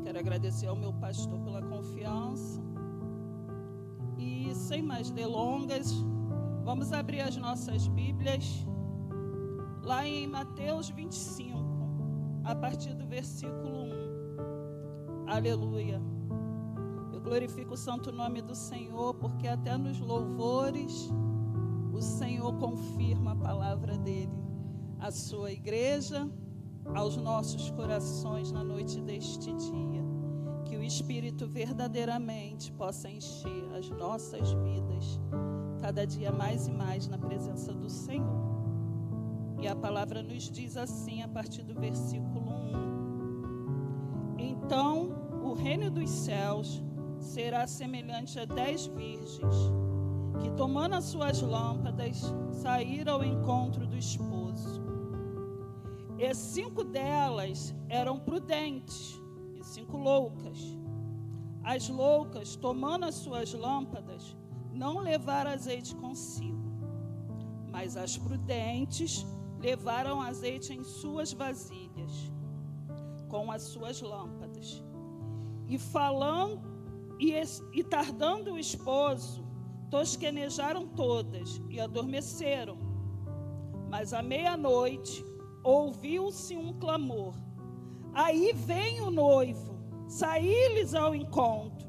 Quero agradecer ao meu pastor pela confiança. E sem mais delongas, vamos abrir as nossas Bíblias lá em Mateus 25, a partir do versículo 1. Aleluia. Eu glorifico o santo nome do Senhor, porque até nos louvores o Senhor confirma a palavra dele, à sua igreja, aos nossos corações na noite deste dia. Que o Espírito verdadeiramente possa encher as nossas vidas, cada dia mais e mais na presença do Senhor. E a palavra nos diz assim, a partir do versículo 1. Então, o reino dos céus será semelhante a 10 virgens, que tomando as suas lâmpadas, saíram ao encontro do esposo. E 5 delas eram prudentes, e 5 loucas. As loucas, tomando as suas lâmpadas, não levaram azeite consigo, mas as prudentes levaram azeite em suas vasilhas, com as suas lâmpadas. E tardando o esposo, tosquenejaram todas e adormeceram. Mas à meia-noite ouviu-se um clamor: aí vem o noivo, saí-lhes ao encontro.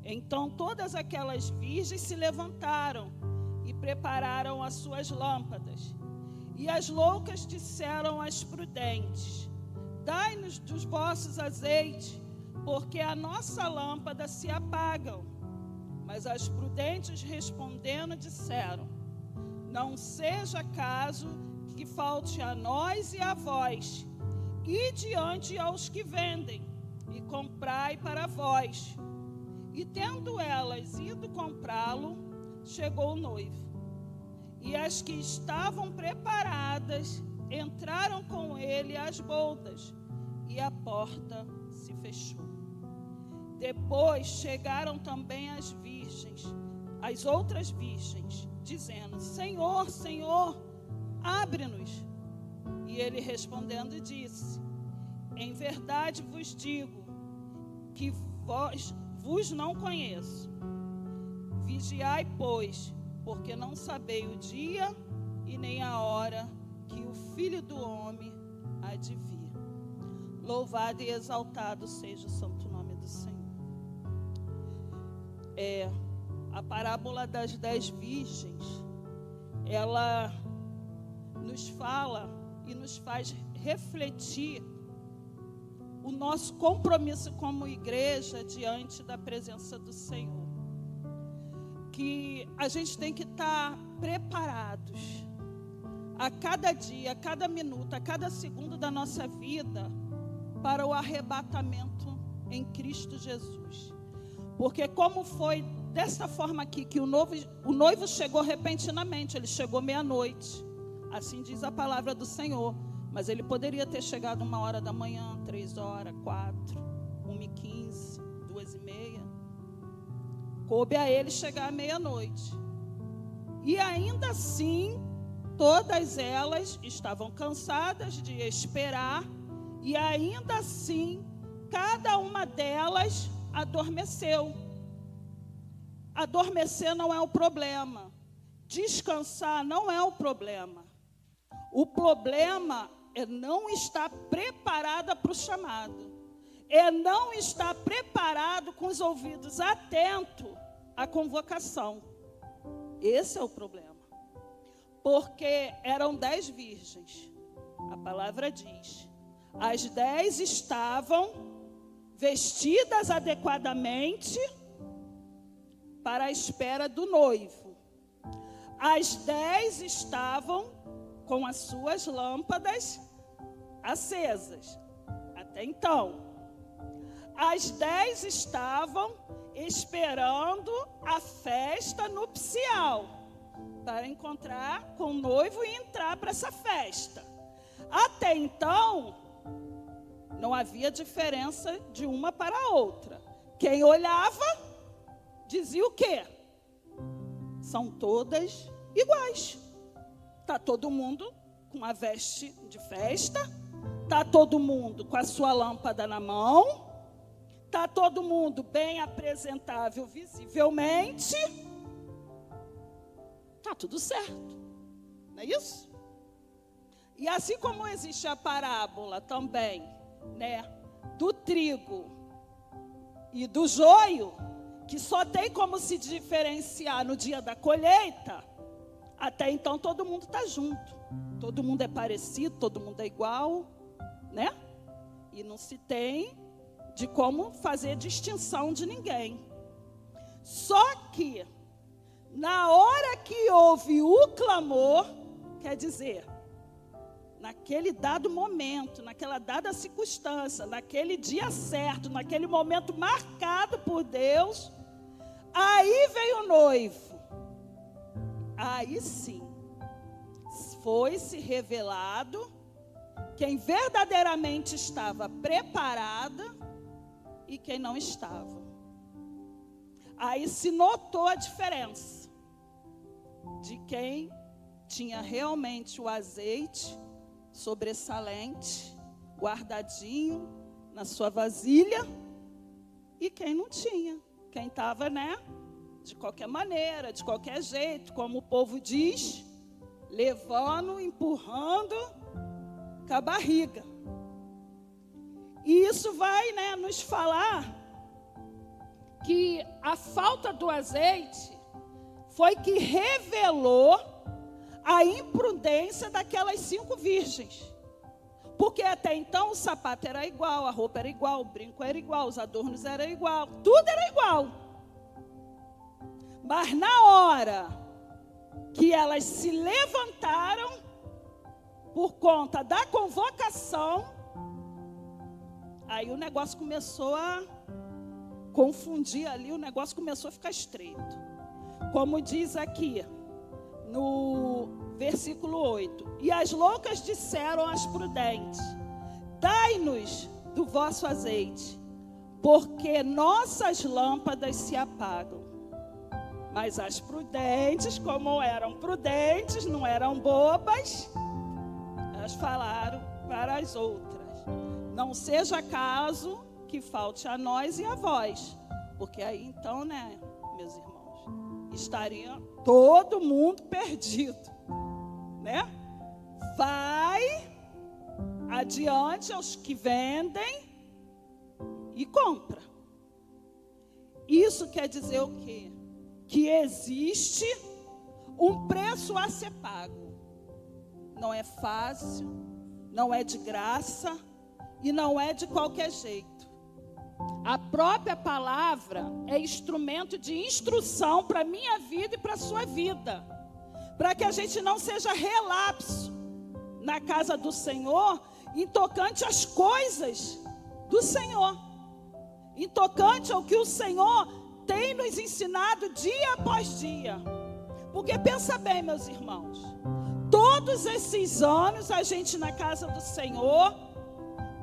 Então todas aquelas virgens se levantaram e prepararam as suas lâmpadas. E as loucas disseram às prudentes: dai-nos dos vossos azeites, porque a nossa lâmpada se apagam. Mas as prudentes respondendo disseram: não seja caso que falte a nós e a vós, e diante aos que vendem, e comprai para vós. E tendo elas ido comprá-lo, chegou o noivo. E as que estavam preparadas entraram com ele às bodas, e a porta se fechou. Depois chegaram também as virgens, as outras virgens, dizendo: Senhor, Senhor, abre-nos. E ele respondendo disse: em verdade vos digo que vos não conheço. Vigiai, pois, porque não sabei o dia e nem a hora que o Filho do Homem há de vir. Louvado e exaltado seja o santo nome do Senhor. A parábola das 10 virgens, ela nos fala e nos faz refletir o nosso compromisso como igreja diante da presença do Senhor. Que a gente tem que estar preparados a cada dia, a cada minuto, a cada segundo da nossa vida para o arrebatamento em Cristo Jesus. Porque como foi dessa forma aqui, que o noivo chegou repentinamente, ele chegou meia-noite, assim diz a palavra do Senhor, mas ele poderia ter chegado 1h da manhã, 3h, 4h, 1h15, 2h30, coube a ele chegar à meia-noite, e ainda assim, todas elas estavam cansadas de esperar, e ainda assim, cada uma delas adormeceu. Adormecer não é o problema. Descansar não é o problema. O problema é não estar preparada para o chamado. É não estar preparado com os ouvidos atentos à convocação. Esse é o problema. Porque eram 10 virgens. A palavra diz: as 10 estavam vestidas adequadamente para a espera do noivo. As 10 estavam com as suas lâmpadas acesas. Até então. As 10 estavam esperando a festa nupcial para encontrar com o noivo e entrar para essa festa. Até então, não havia diferença de uma para a outra. Quem olhava, dizia o quê? São todas iguais. Está todo mundo com a veste de festa, está todo mundo com a sua lâmpada na mão, Está todo mundo bem apresentável visivelmente, está tudo certo. Não é isso? E assim como existe a parábola também, né, do trigo e do joio, que só tem como se diferenciar no dia da colheita, até então todo mundo está junto. Todo mundo é parecido, todo mundo é igual, né? E não se tem de como fazer distinção de ninguém. Só que, na hora que houve o clamor, quer dizer, naquele dado momento, naquela dada circunstância, naquele dia certo, naquele momento marcado por Deus, aí veio o noivo. Aí sim, foi-se revelado quem verdadeiramente estava preparada e quem não estava. Aí se notou a diferença de quem tinha realmente o azeite sobressalente, guardadinho na sua vasilha, e quem não tinha. Quem estava, né, de qualquer maneira, de qualquer jeito, como o povo diz, levando, empurrando com a barriga. E isso vai, né, nos falar que a falta do azeite foi que revelou a imprudência daquelas 5 virgens. Porque até então o sapato era igual, a roupa era igual, o brinco era igual, os adornos eram igual, tudo era igual. Mas na hora que elas se levantaram por conta da convocação, aí o negócio começou a confundir ali, o negócio começou a ficar estreito. Como diz aqui no versículo 8: e as loucas disseram às prudentes: dai-nos do vosso azeite, porque nossas lâmpadas se apagam. Mas as prudentes, como eram prudentes, não eram bobas, elas falaram para as outras: não seja caso que falte a nós e a vós, porque aí então, né, meus irmãos, estaria todo mundo perdido, né? Vai adiante aos que vendem e compra. Isso quer dizer o quê? Que existe um preço a ser pago. Não é fácil, não é de graça e não é de qualquer jeito. A própria palavra é instrumento de instrução para a minha vida e para a sua vida, para que a gente não seja relapso na casa do Senhor, em tocante às coisas do Senhor, em tocante ao que o Senhor tem nos ensinado dia após dia. Porque pensa bem, meus irmãos, todos esses anos a gente na casa do Senhor,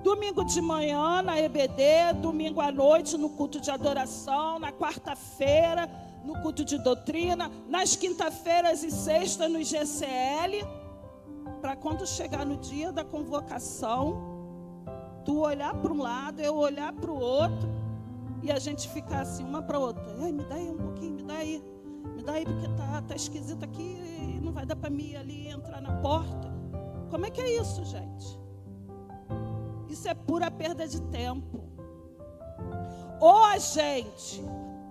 domingo de manhã na EBD, domingo à noite no culto de adoração, na quarta-feira no culto de doutrina, nas quinta-feiras e sextas no GCL, para quando chegar no dia da convocação, tu olhar para um lado, eu olhar para o outro, e a gente ficar assim, uma para a outra: ai, me dá aí um pouquinho, me dá aí, porque tá esquisito aqui, não vai dar para mim ali entrar na porta. Como é que é isso, gente? Isso é pura perda de tempo. Ou a gente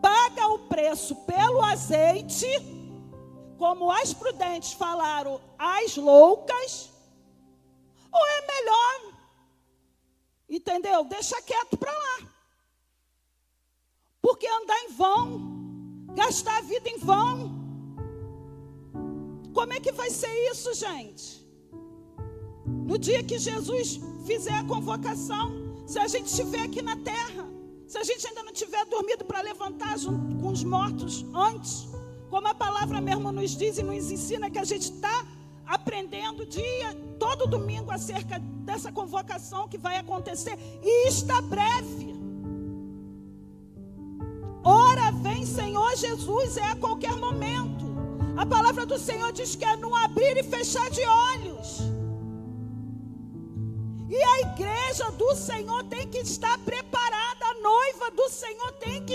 paga o preço pelo azeite, como as prudentes falaram, as loucas, ou é melhor, entendeu? Deixa quieto para lá. Porque andar em vão, gastar a vida em vão. Como é que vai ser isso, gente? No dia que Jesus fizer a convocação, se a gente estiver aqui na terra, se a gente ainda não tiver dormido para levantar junto com os mortos antes, como a palavra mesmo nos diz e nos ensina, que a gente está aprendendo todo domingo acerca dessa convocação que vai acontecer, e está breve. Ora vem Senhor Jesus, é a qualquer momento. A palavra do Senhor diz que é no abrir e fechar de olhos. E a igreja do Senhor tem que estar preparada, a noiva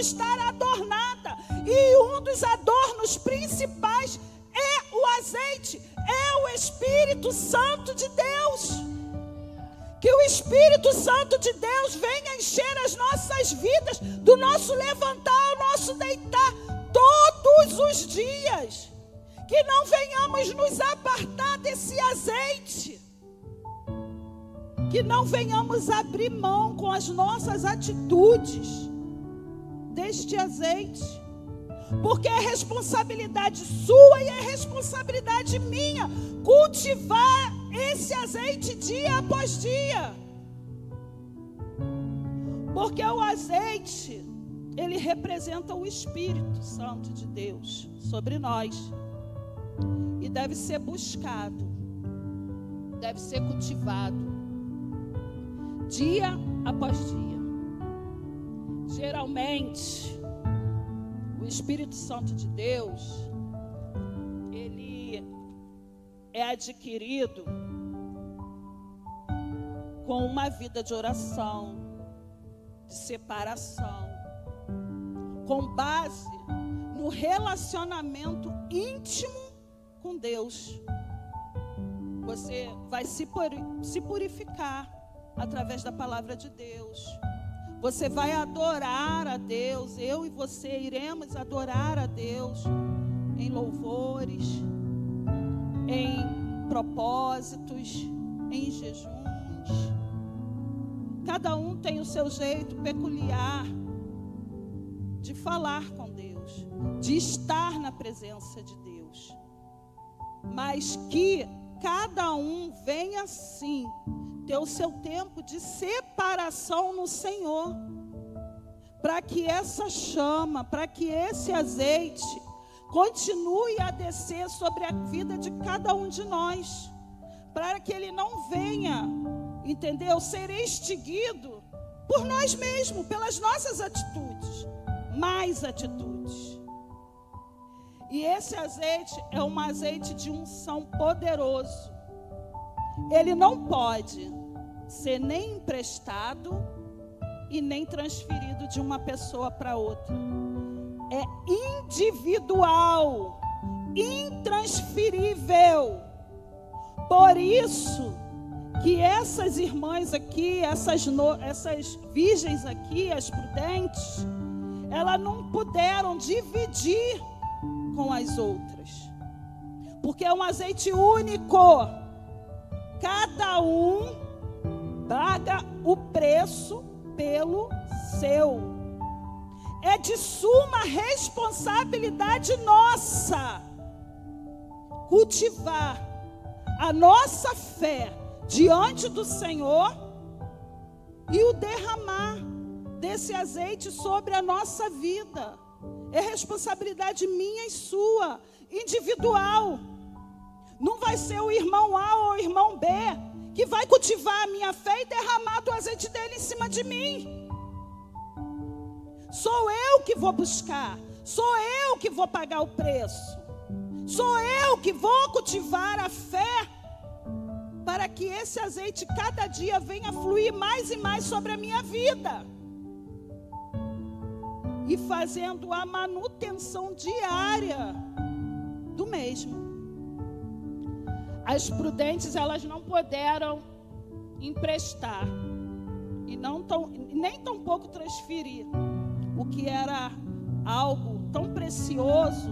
estar adornada. E um dos adornos principais é o azeite, é o Espírito Santo de Deus. Que o Espírito Santo de Deus venha encher as nossas vidas, do nosso levantar ao nosso deitar, todos os dias. Que não venhamos nos apartar desse azeite. Que não venhamos abrir mão com as nossas atitudes deste azeite. Porque é responsabilidade sua e é responsabilidade minha cultivar esse azeite dia após dia. Porque o azeite, ele representa o Espírito Santo de Deus sobre nós. E deve ser buscado, deve ser cultivado, dia após dia. Geralmente, o Espírito Santo de Deus, ele é adquirido com uma vida de oração, de separação, com base no relacionamento íntimo com Deus. Você vai se purificar através da palavra de Deus. Você vai adorar a Deus. Eu e você iremos adorar a Deus em louvores, em propósitos, em jejuns. Cada um tem o seu jeito peculiar de falar com Deus, de estar na presença de Deus. Mas que cada um venha sim ter o seu tempo de separação no Senhor, para que essa chama, para que esse azeite continue a descer sobre a vida de cada um de nós, para que ele não venha, entendeu, ser extinguido por nós mesmos, pelas nossas atitudes, mais atitudes. E esse azeite é um azeite de unção poderoso. Ele não pode ser nem emprestado e nem transferido de uma pessoa para outra. É individual, intransferível. Por isso que essas irmãs aqui, essas virgens aqui, as prudentes, elas não puderam dividir com as outras, porque é um azeite único. Cada um paga o preço pelo seu. É de suma responsabilidade nossa cultivar a nossa fé diante do Senhor e o derramar desse azeite sobre a nossa vida. É responsabilidade minha e sua, individual. Não vai ser o irmão A ou o irmão B que vai cultivar a minha fé e derramar do azeite dele em cima de mim. Sou eu que vou buscar, sou eu que vou pagar o preço, sou eu que vou cultivar a fé para que esse azeite cada dia venha fluir mais e mais sobre a minha vida. E fazendo a manutenção diária do mesmo. As prudentes, elas não puderam emprestar e nem tampouco transferir o que era algo tão precioso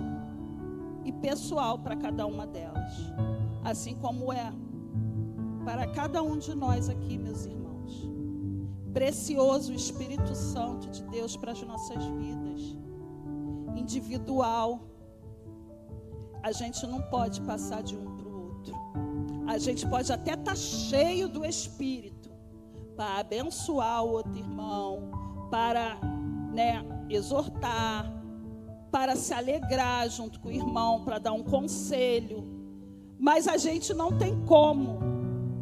e pessoal para cada uma delas, assim como é para cada um de nós aqui, meus irmãos. Precioso o Espírito Santo de Deus para as nossas vidas. Individual. A gente não pode passar de um para o outro. A gente pode até estar cheio do Espírito para abençoar o outro irmão, para, exortar, para se alegrar junto com o irmão, para dar um conselho. Mas a gente não tem como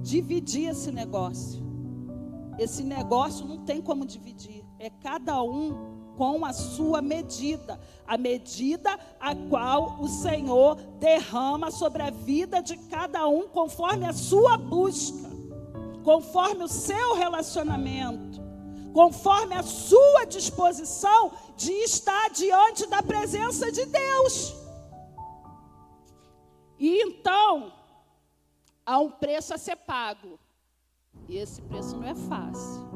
dividir esse negócio. Esse negócio não tem como dividir. É cada um com a sua medida. A medida a qual o Senhor derrama sobre a vida de cada um, conforme a sua busca, conforme o seu relacionamento, conforme a sua disposição de estar diante da presença de Deus. E então, há um preço a ser pago. E esse preço não é fácil.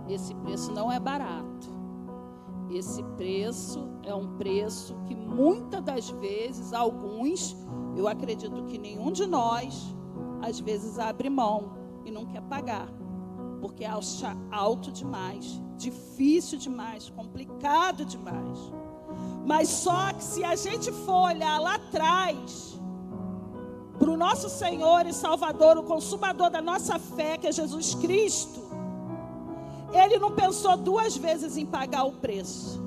Esse preço não é barato. Esse preço é um preço que muitas das vezes, alguns, eu acredito que nenhum de nós, às vezes abre mão e não quer pagar. Porque acha alto demais, difícil demais, complicado demais. Mas só que se a gente for olhar lá atrás, para o nosso Senhor e Salvador, o consumador da nossa fé, que é Jesus Cristo, Ele não pensou duas vezes em pagar o preço,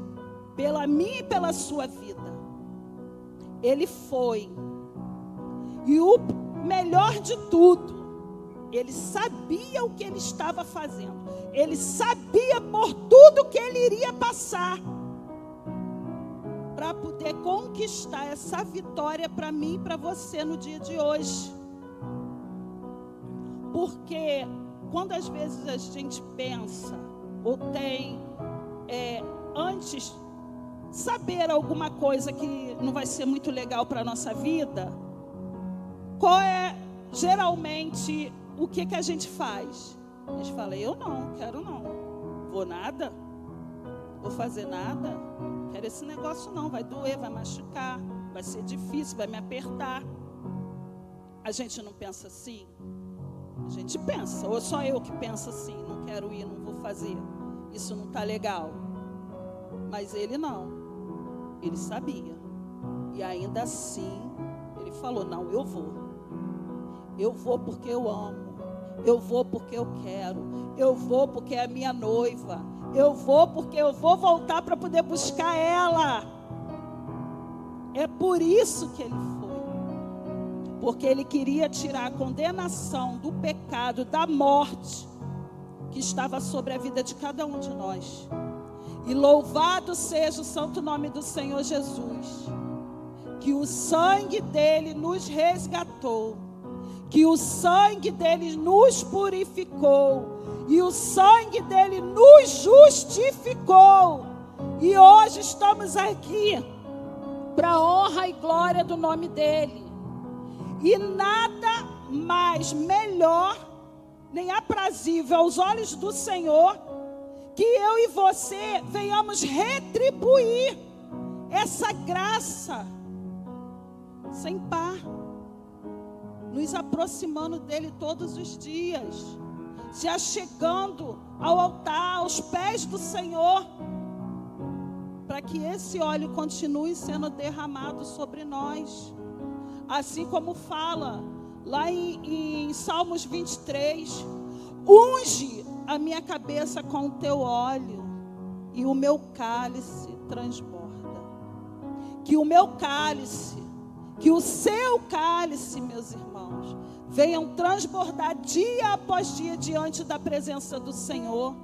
pela minha e pela sua vida. Ele foi. E o melhor de tudo, Ele sabia o que Ele estava fazendo. Ele sabia por tudo que Ele iria passar, para poder conquistar essa vitória para mim e para você no dia de hoje. Porque quando às vezes a gente pensa, ou tem antes saber alguma coisa que não vai ser muito legal para a nossa vida, qual é geralmente o que a gente faz? A gente fala, eu não, quero não, vou nada, vou fazer nada, quero esse negócio não, vai doer, vai machucar, vai ser difícil, vai me apertar. A gente não pensa assim? A gente pensa, ou só eu que penso assim, não quero ir, não vou fazer, isso não está legal. Mas ele não, ele sabia, e ainda assim, ele falou, não, eu vou porque eu amo, eu vou porque eu quero, eu vou porque é a minha noiva, eu vou porque eu vou voltar para poder buscar ela. É por isso que ele foi, porque ele queria tirar a condenação do pecado, da morte que estava sobre a vida de cada um de nós. E louvado seja o santo nome do Senhor Jesus, que o sangue dele nos resgatou, que o sangue dele nos purificou, e o sangue dele nos justificou. E hoje estamos aqui para a honra e glória do nome dele. E nada mais melhor, nem aprazível aos olhos do Senhor, que eu e você venhamos retribuir essa graça sem par, nos aproximando dele todos os dias, se achegando ao altar, aos pés do Senhor, para que esse óleo continue sendo derramado sobre nós. Assim como fala lá em Salmos 23, unge a minha cabeça com o teu óleo, e o meu cálice transborda. Que o meu cálice, que o seu cálice, meus irmãos, venham transbordar dia após dia diante da presença do Senhor.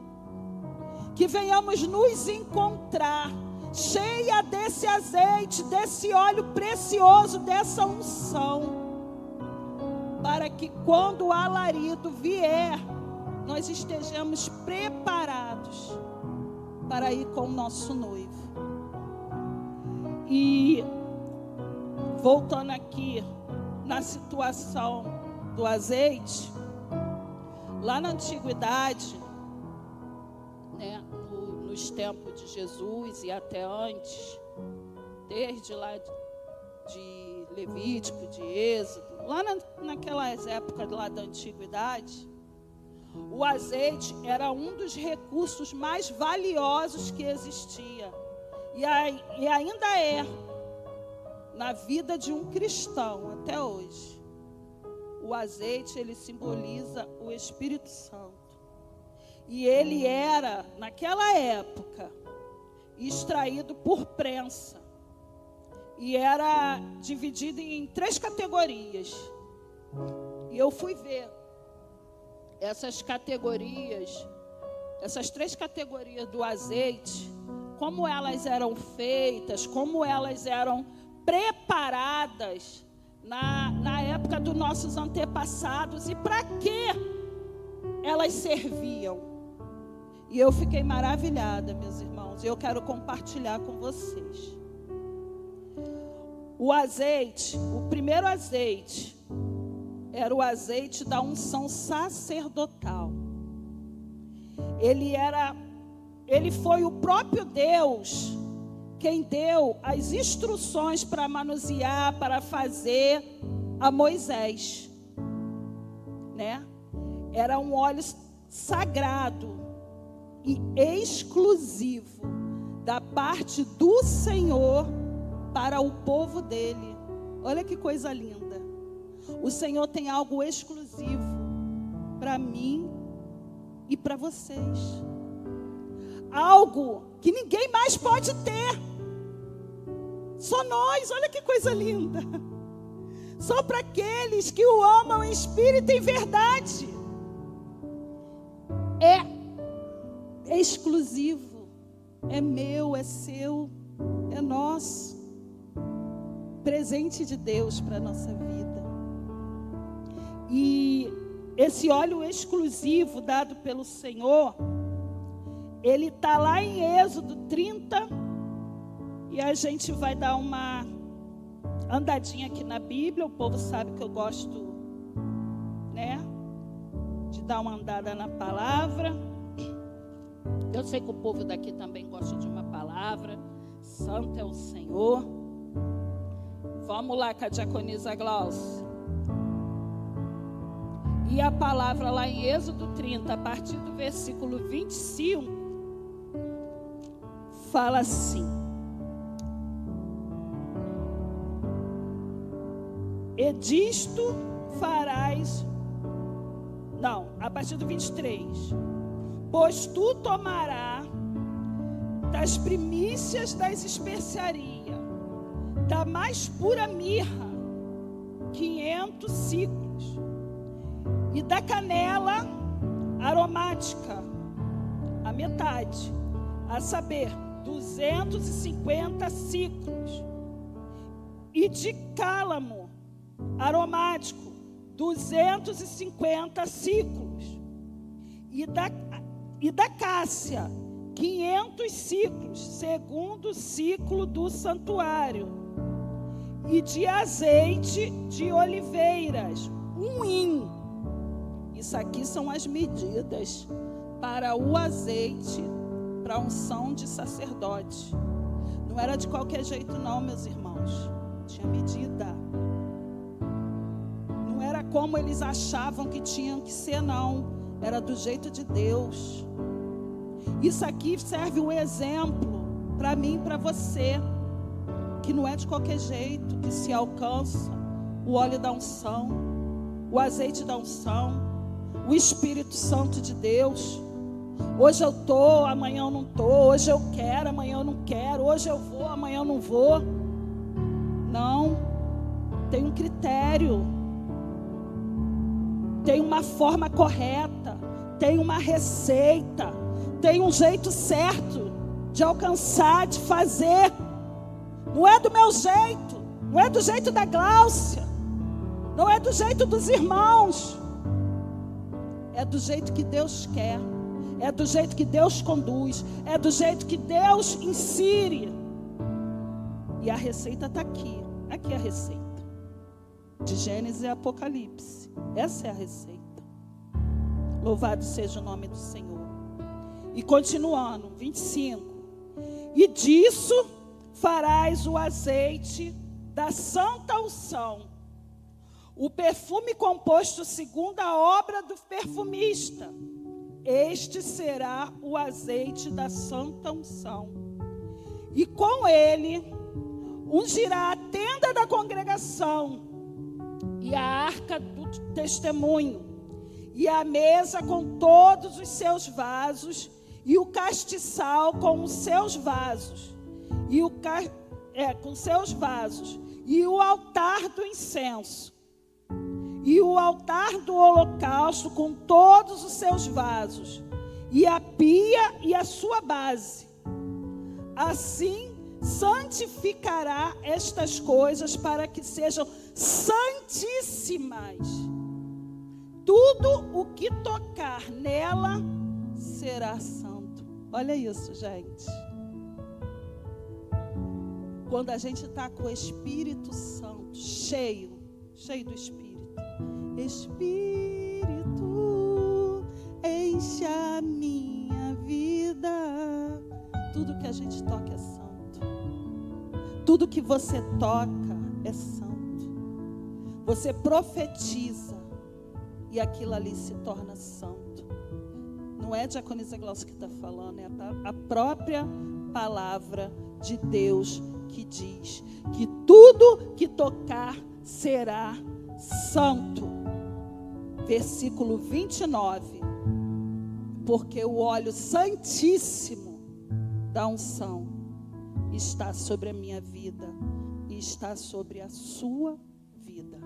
Que venhamos nos encontrar cheia desse azeite, desse óleo precioso, dessa unção, para que quando o alarido vier, nós estejamos preparados para ir com o nosso noivo. E voltando aqui na situação do azeite, lá na antiguidade, né, nos tempos de Jesus e até antes, desde lá de Levítico, de Êxodo, lá naquelas épocas lá da antiguidade, o azeite era um dos recursos mais valiosos que existia. E ainda é na vida de um cristão até hoje. O azeite, ele simboliza o Espírito Santo. E ele era, naquela época, extraído por prensa. E era dividido em 3 categorias. E eu fui ver essas categorias, essas 3 categorias do azeite, como elas eram feitas, como elas eram preparadas na época dos nossos antepassados e para que elas serviam. E eu fiquei maravilhada, meus irmãos, e eu quero compartilhar com vocês. O azeite, o primeiro azeite, era o azeite da unção sacerdotal. Ele foi o próprio Deus quem deu as instruções para manusear, para fazer a Moisés, né? Era um óleo sagrado e exclusivo da parte do Senhor para o povo dele. Olha que coisa linda. O Senhor tem algo exclusivo para mim e para vocês. Algo que ninguém mais pode ter. Só nós, olha que coisa linda. Só para aqueles que o amam em espírito e em verdade. É exclusivo. É meu, é seu, é nosso. Presente de Deus para a nossa vida. E esse óleo exclusivo dado pelo Senhor, ele está lá em Êxodo 30. E a gente vai dar uma andadinha aqui na Bíblia. O povo sabe que eu gosto, né, de dar uma andada na palavra. Eu sei que o povo daqui também gosta de uma palavra. Santo é o Senhor. Vamos lá com a diaconisa Glaucia. E a palavra lá em Êxodo 30, a partir do versículo 25, fala assim: e disto farás... Não, a partir do 23. Pois tu tomarás das primícias das especiarias, da mais pura mirra, 500 ciclos, e da canela aromática, a metade, a saber, 250 ciclos, e de cálamo aromático, 250 ciclos, e da cássia, 500 ciclos, segundo ciclo do santuário, e de azeite de oliveiras, 1 hin. Isso aqui são as medidas para o azeite, para a unção de sacerdote. Não era de qualquer jeito não, meus irmãos. Tinha medida. Não era como eles achavam que tinham que ser, não. Era do jeito de Deus. Isso aqui serve um exemplo para mim e para você, que não é de qualquer jeito que se alcança o óleo da unção, o azeite da unção, o Espírito Santo de Deus. Hoje eu estou, amanhã eu não estou. Hoje eu quero, amanhã eu não quero. Hoje eu vou, amanhã eu não vou. Não, tem um critério, tem uma forma correta, tem uma receita, tem um jeito certo de alcançar, de fazer. Não é do meu jeito, não é do jeito da Glaucia, não é do jeito dos irmãos. É do jeito que Deus quer, é do jeito que Deus conduz, é do jeito que Deus insere. E a receita está aqui. Aqui é a receita de Gênesis e Apocalipse. Essa é a receita. Louvado seja o nome do Senhor. E continuando, 25. E disso farás o azeite da santa unção, o perfume composto segundo a obra do perfumista. Este será o azeite da santa unção. E com ele ungirá a tenda da congregação, e a arca do testemunho, e a mesa com todos os seus vasos, e o castiçal com os seus vasos, com seus vasos, e o altar do incenso, e o altar do holocausto com todos os seus vasos, e a pia e a sua base. Assim santificará estas coisas para que sejam santíssimas. Tudo o que tocar nela será santo. Olha isso, gente. Quando a gente está com o Espírito Santo, cheio do Espírito. Espírito, enche a minha vida. Tudo que a gente toca é santo. Tudo que você toca é santo. Você profetiza e aquilo ali se torna santo. Não é a diaconisa Glaucia que está falando, é a própria palavra de Deus que diz que tudo que tocar será santo. Versículo 29. Porque o óleo santíssimo da unção está sobre a minha vida e está sobre a sua vida.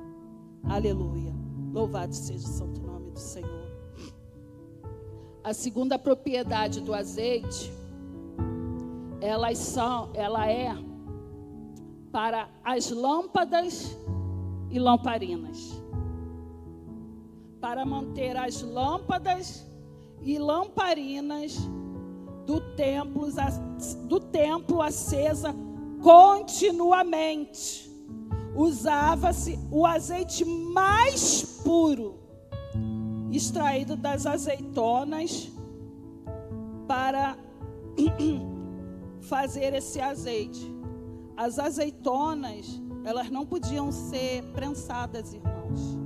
Aleluia. Louvado seja o santo nome do Senhor. A segunda propriedade do azeite, ela é para as lâmpadas e lamparinas. Para manter as lâmpadas e lamparinas do templo acesa continuamente. Usava-se o azeite mais puro, extraído das azeitonas, para fazer esse azeite. As azeitonas, elas não podiam ser prensadas, irmãos.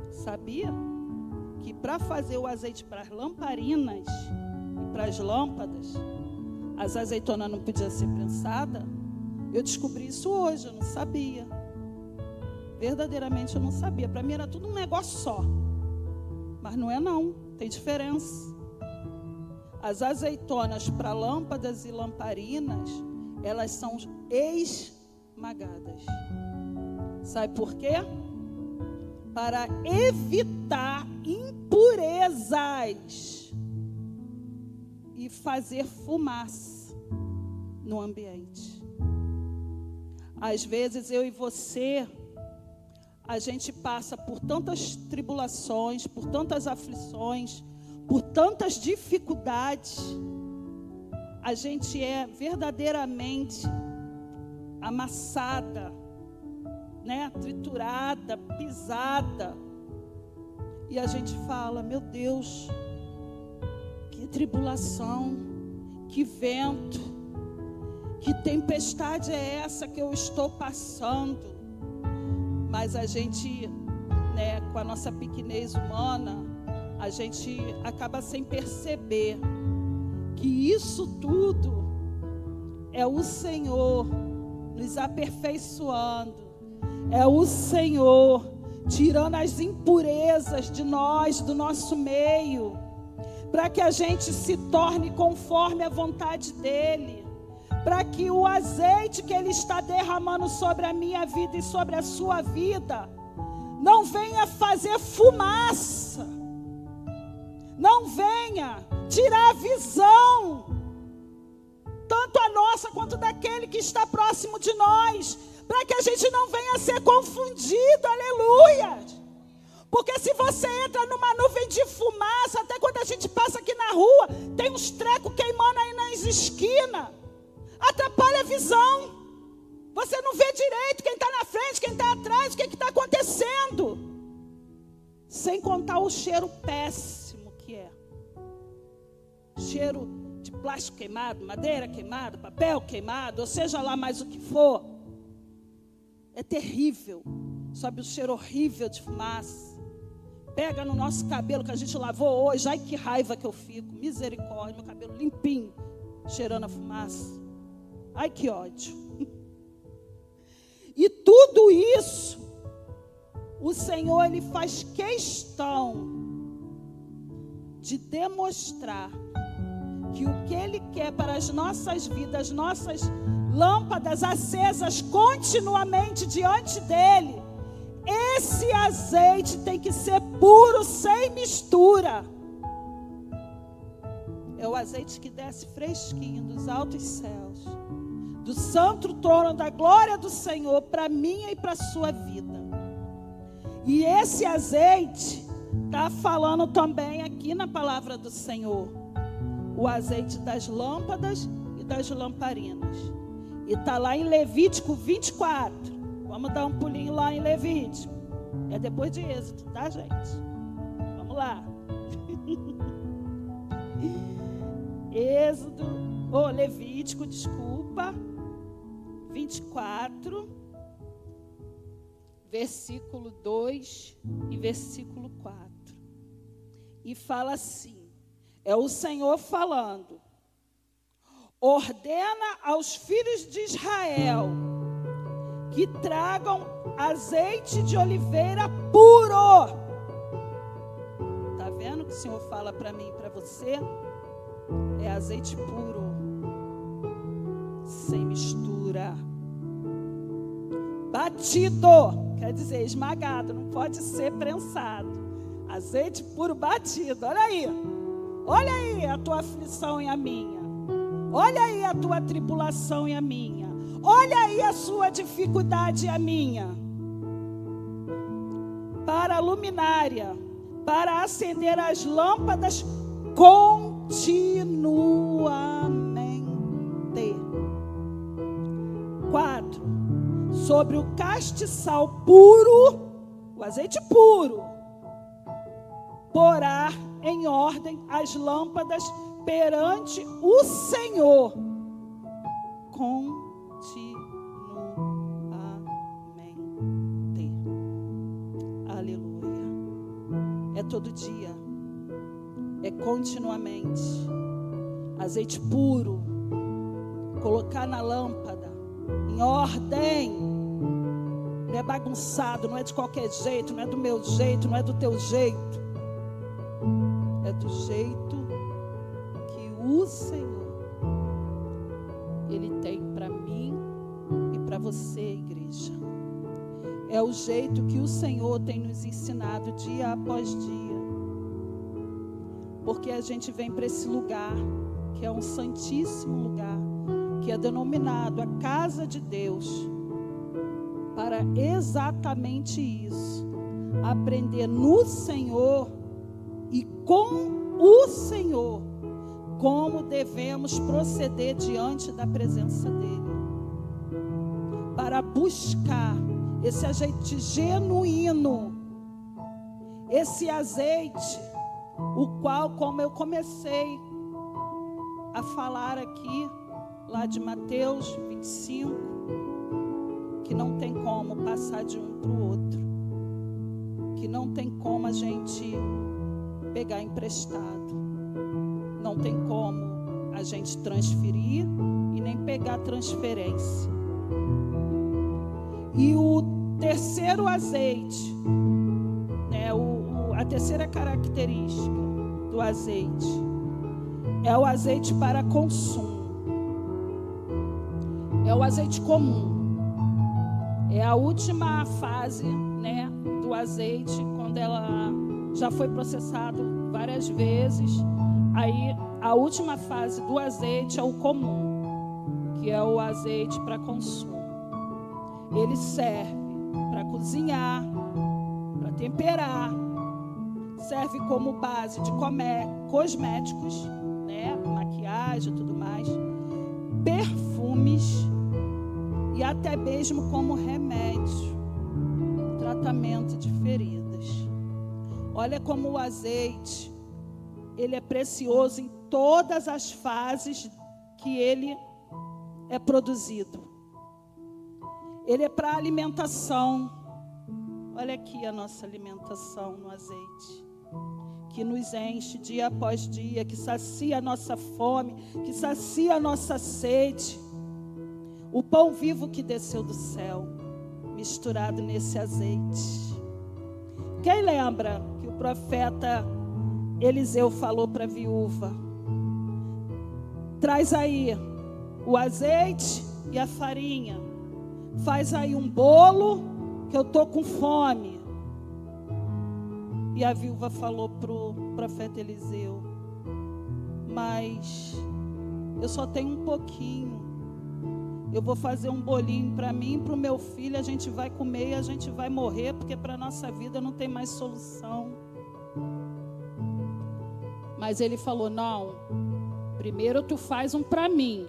Sabia? Que para fazer o azeite para as lamparinas e para as lâmpadas, as azeitonas não podiam ser prensadas. Eu descobri isso hoje, eu não sabia. Verdadeiramente eu não sabia. Para mim era tudo um negócio só. Mas não é não, tem diferença. As azeitonas para lâmpadas e lamparinas, elas são esmagadas. Sabe por quê? Para evitar impurezas e fazer fumaça no ambiente. Às vezes eu e você, a gente passa por tantas tribulações, por tantas aflições, por tantas dificuldades. A gente é verdadeiramente amassada, né? Triturada, pisada. E a gente fala, meu Deus, que tribulação, que vento, que tempestade é essa que eu estou passando? Mas a gente, né, com a nossa pequenez humana, a gente acaba sem perceber que isso tudo é o Senhor nos aperfeiçoando, é o Senhor tirando as impurezas de nós, do nosso meio, para que a gente se torne conforme a vontade dEle, para que o azeite que Ele está derramando sobre a minha vida e sobre a sua vida não venha fazer fumaça, não venha tirar a visão, tanto a nossa quanto daquele que está próximo de nós, para que a gente não venha ser confundido, aleluia. Porque se você entra numa nuvem de fumaça, até quando a gente passa aqui na rua, tem uns trecos queimando aí nas esquinas, atrapalha a visão. Você não vê direito quem está na frente, quem está atrás, o que está acontecendo. Sem contar o cheiro péssimo que é. Cheiro de plástico queimado, madeira queimada, papel queimado, ou seja lá mais o que for. É terrível. Sobe o cheiro horrível de fumaça. Pega no nosso cabelo que a gente lavou hoje. Ai, que raiva que eu fico. Misericórdia, meu cabelo limpinho, cheirando a fumaça. Ai, que ódio. E tudo isso, o Senhor, Ele faz questão de demonstrar que o que Ele quer para as nossas vidas, nossas lâmpadas acesas continuamente diante dEle, esse azeite tem que ser puro, sem mistura. É o azeite que desce fresquinho dos altos céus, do santo trono da glória do Senhor, para minha e para a sua vida. E esse azeite está falando também aqui na palavra do Senhor. o azeite das lâmpadas e das lamparinas. E está lá em Levítico 24. Vamos dar um pulinho lá em Levítico. É depois de Êxodo, tá, gente? Vamos lá. Levítico, desculpa. 24, versículo 2 e versículo 4. E fala assim, é o Senhor falando: ordena aos filhos de Israel que tragam azeite de oliveira puro. Está vendo o que o Senhor fala para mim e para você? É azeite puro, sem mistura, batido, quer dizer esmagado, não pode ser prensado. Azeite puro batido. Olha aí a tua aflição e a minha. Olha aí a tua tribulação e a minha. Olha aí a sua dificuldade e a minha. Para a luminária, para acender as lâmpadas continuamente. 4. Sobre o castiçal puro, o azeite puro, porá em ordem as lâmpadas perante o Senhor continuamente. Aleluia. É todo dia, é continuamente. Azeite puro, colocar na lâmpada, em ordem. Não é bagunçado, não é de qualquer jeito, não é do meu jeito, não é do teu jeito. É do jeito que o Senhor, Ele tem para mim e para você, igreja. É o jeito que o Senhor tem nos ensinado dia após dia. Porque a gente vem para esse lugar, que é um santíssimo lugar, que é denominado a casa de Deus, para exatamente isso, aprender no Senhor e com o Senhor como devemos proceder diante da presença dEle, para buscar esse azeite genuíno, esse azeite, o qual, como eu comecei a falar aqui, lá de Mateus 25, que não tem como passar de um para o outro, que não tem como a gente pegar emprestado, não tem como a gente transferir e nem pegar transferência. E o terceiro azeite, né, a terceira característica do azeite é o azeite para consumo. É o azeite comum. É a última fase, né, do azeite, quando ela já foi processado várias vezes. Aí a última fase do azeite é o comum, que é o azeite para consumo. Ele serve para cozinhar, para temperar, serve como base de cosméticos, né, maquiagem e tudo mais, perfumes e até mesmo como remédio, tratamento de feridas. Olha como o azeite, ele é precioso em todas as fases que ele é produzido. Ele é para alimentação. Olha aqui a nossa alimentação no azeite, que nos enche dia após dia, que sacia a nossa fome, que sacia a nossa sede. O pão vivo que desceu do céu, misturado nesse azeite. Quem lembra que o profeta Eliseu falou para a viúva: traz aí o azeite e a farinha, faz aí um bolo, que eu estou com fome. E a viúva falou para o profeta Eliseu: mas eu só tenho um pouquinho. Eu vou fazer um bolinho para mim e para o meu filho, a gente vai comer e a gente vai morrer, porque para a nossa vida não tem mais solução. Mas ele falou: não, primeiro tu faz um para mim.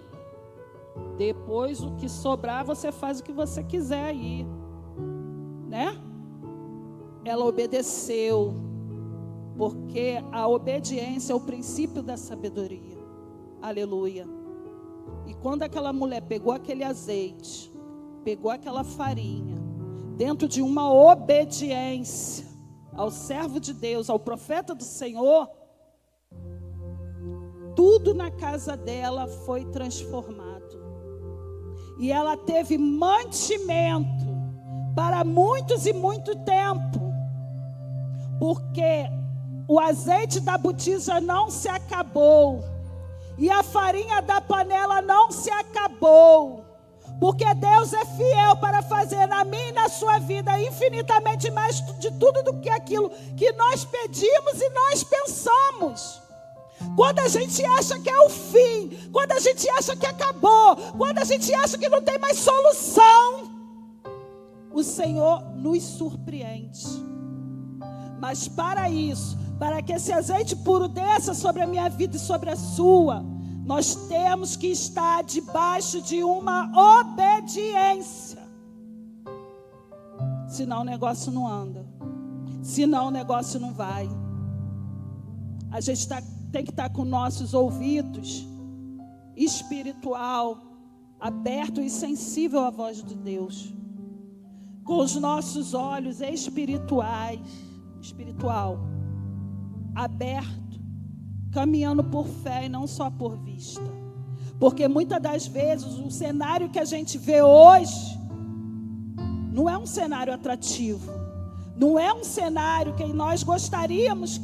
Depois o que sobrar você faz o que você quiser aí. Né? Ela obedeceu. Porque a obediência é o princípio da sabedoria. Aleluia. E quando aquela mulher pegou aquele azeite, pegou aquela farinha, dentro de uma obediência ao servo de Deus, ao profeta do Senhor, tudo na casa dela foi transformado. E ela teve mantimento para muitos e muito tempo. Porque o azeite da botija não se acabou. E a farinha da panela não se acabou. Porque Deus é fiel para fazer na minha e na sua vida infinitamente mais de tudo do que aquilo que nós pedimos e nós pensamos. Quando a gente acha que é o fim, quando a gente acha que acabou, quando a gente acha que não tem mais solução, o Senhor nos surpreende. Mas para isso, para que esse azeite puro desça sobre a minha vida e sobre a sua, nós temos que estar debaixo de uma obediência. Senão o negócio não anda. Senão o negócio não vai. A gente tem que estar com nossos ouvidos espiritual aberto e sensível à voz de Deus. Com os nossos olhos espiritual aberto, caminhando por fé e não só por vista. Porque muitas das vezes o cenário que a gente vê hoje não é um cenário atrativo, não é um cenário que nós gostaríamos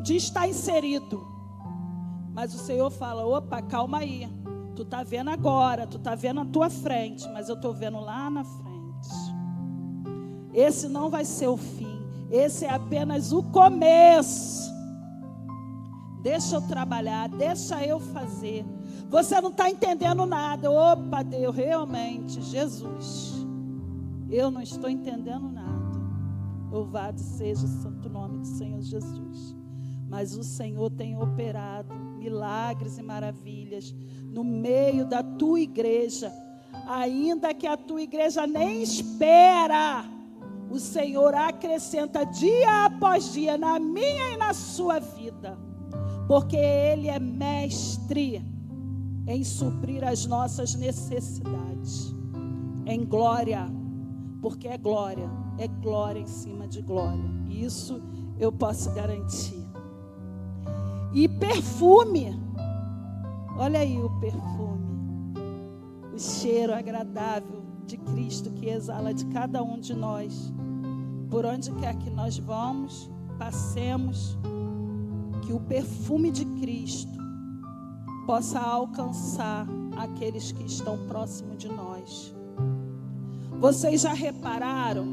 de estar inserido. Mas o Senhor fala: opa, calma aí, tu está vendo agora, tu está vendo à tua frente, mas eu estou vendo lá na frente. Esse não vai ser o fim, esse é apenas o começo. Deixa eu trabalhar, deixa eu fazer. Você não está entendendo nada. Opa, Deus, realmente, Jesus, eu não estou entendendo nada. Louvado seja o santo nome do Senhor Jesus. Mas o Senhor tem operado milagres e maravilhas no meio da tua igreja. Ainda que a tua igreja nem espera, o Senhor acrescenta dia após dia na minha e na sua vida. Porque Ele é mestre em suprir as nossas necessidades. Em glória, porque é glória em cima de glória. Isso eu posso garantir. E perfume, olha aí o perfume, o cheiro agradável de Cristo que exala de cada um de nós. Por onde quer que nós vamos, passemos, que o perfume de Cristo possa alcançar aqueles que estão próximos de nós. Vocês já repararam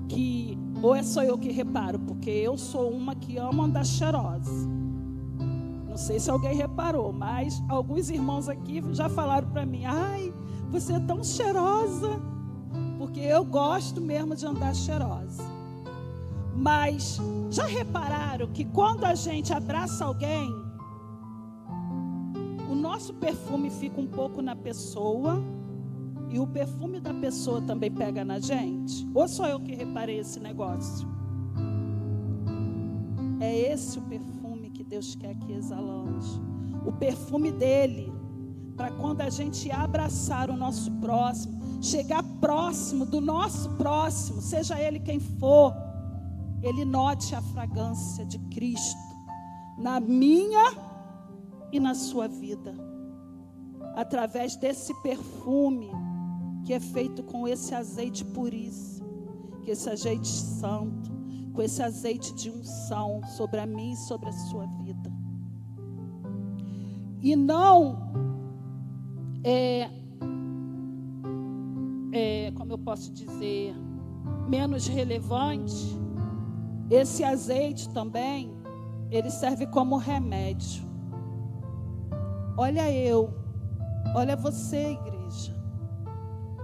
que, ou é só eu que reparo, porque eu sou uma que ama andar cheirosa. Não sei se alguém reparou, mas alguns irmãos aqui já falaram para mim: ai, você é tão cheirosa, porque eu gosto mesmo de andar cheirosa. Mas já repararam que quando a gente abraça alguém, o nosso perfume fica um pouco na pessoa e o perfume da pessoa também pega na gente? Ou só eu que reparei esse negócio? É esse o perfume que Deus quer que exalamos. O perfume dele, para quando a gente abraçar o nosso próximo, chegar próximo do nosso próximo, seja ele quem for, ele note a fragrância de Cristo na minha e na sua vida. Através desse perfume que é feito com esse azeite puríssimo, que esse azeite santo, com esse azeite de unção sobre a mim e sobre a sua vida. E não como eu posso dizer, menos relevante, esse azeite também, ele serve como remédio. Olha olha você, igreja,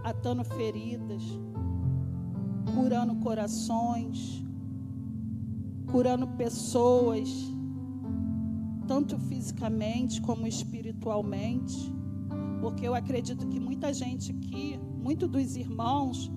atando feridas, curando corações, curando pessoas, tanto fisicamente como espiritualmente, porque eu acredito que muita gente aqui, muitos dos irmãos,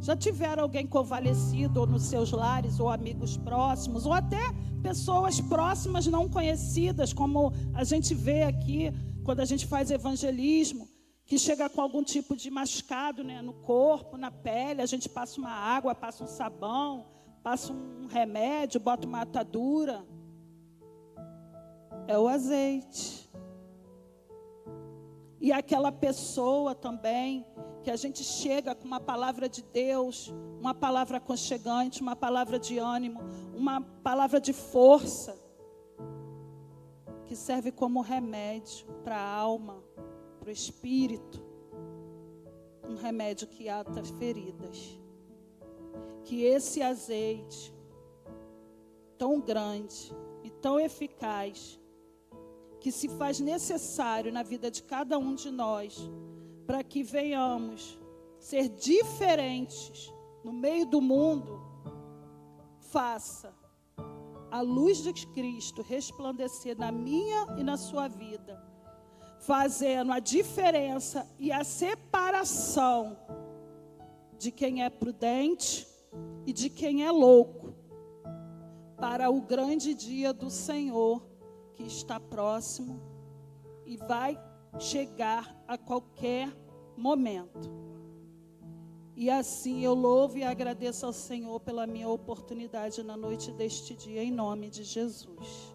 já tiveram alguém convalescido ou nos seus lares, ou amigos próximos, ou até pessoas próximas não conhecidas, como a gente vê aqui quando a gente faz evangelismo, que chega com algum tipo de machucado, né, no corpo, na pele, a gente passa uma água, passa um sabão, passa um remédio, bota uma atadura. É o azeite. E aquela pessoa também, que a gente chega com uma palavra de Deus, uma palavra aconchegante, uma palavra de ânimo, uma palavra de força, que serve como remédio para a alma, para o espírito, um remédio que ata feridas. Que esse azeite, tão grande e tão eficaz, que se faz necessário na vida de cada um de nós, para que venhamos ser diferentes no meio do mundo, faça a luz de Cristo resplandecer na minha e na sua vida, fazendo a diferença e a separação de quem é prudente e de quem é louco, para o grande dia do Senhor, que está próximo e vai chegar a qualquer momento. E assim eu louvo e agradeço ao Senhor pela minha oportunidade na noite deste dia, em nome de Jesus.